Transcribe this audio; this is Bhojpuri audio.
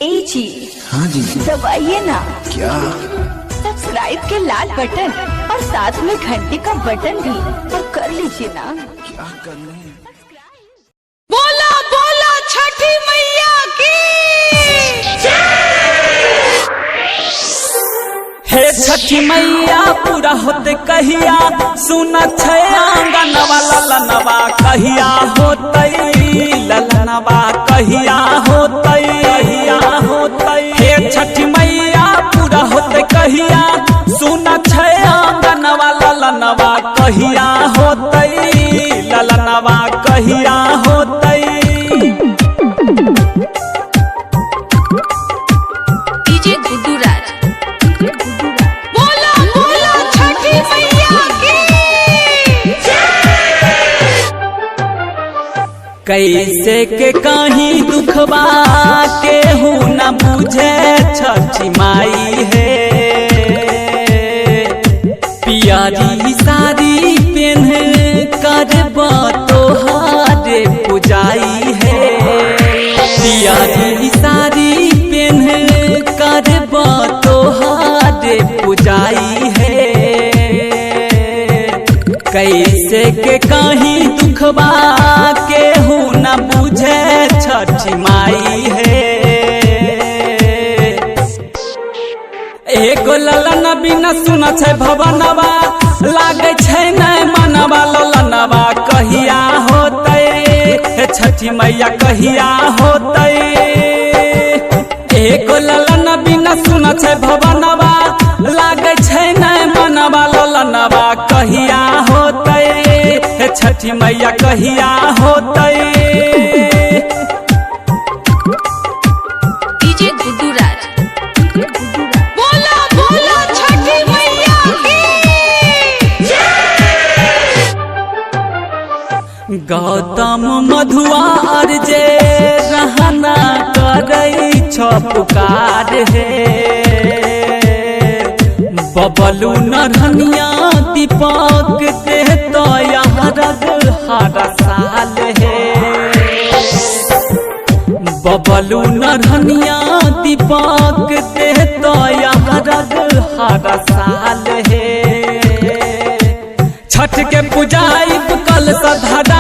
ए जी। हाँ जी। दबाइए ना। क्या? सब्सक्राइब के लाल बटन और साथ में घंटी का बटन भी तो कर लीजिए ना। क्या करना है? बोला बोला छठी मैया की। हे छठी मैया पूरा होते कहिया, सुना छे आंगन वाला ललनवा कहिया होतई, ललनवा कहिया होतई, कहिया होतई। हे छठी मैया पूरा होते कहिया, सुना छे आंगन वाला ललनवा कहिया होतई, ललनवा कहिया होतई। डीजे गुड्डू राज। बोला बोला छठी मैया की। कैसे के कहीं दुखबा केहू न बुझे छठी माई है, पियारी साड़ी पेन्ह करब तोहारे पुजाई है, पियारी साड़ी पेन्ह करब तोहारे पुजाई है। कैसे के कहीं दुखबा केहू न बुझे छठी माई है, एगो ललन बिना सुन छै भवनवा, लागे छै नै मनवा, ललनवा कहिया होतै, हे छठी मैया कहिया होतै। एगो ललन बिना सुन छै भवनवा, लागे छै नै मनवा, ललनवा कहिया होतै, हे छठी मैया कहिया होतै। डीजे गुड्डू राज। बोला बोला छठी मैया की। गौतम मधुआर जे रहना करै छ पुकार हे, बबलू नरहनिया दीपक दे तो यहाँ रग हर साल है, बबलू नरहनिया दीपक दे तो यहाँ रग हर साल है। छठ के पूजाई कल सधरा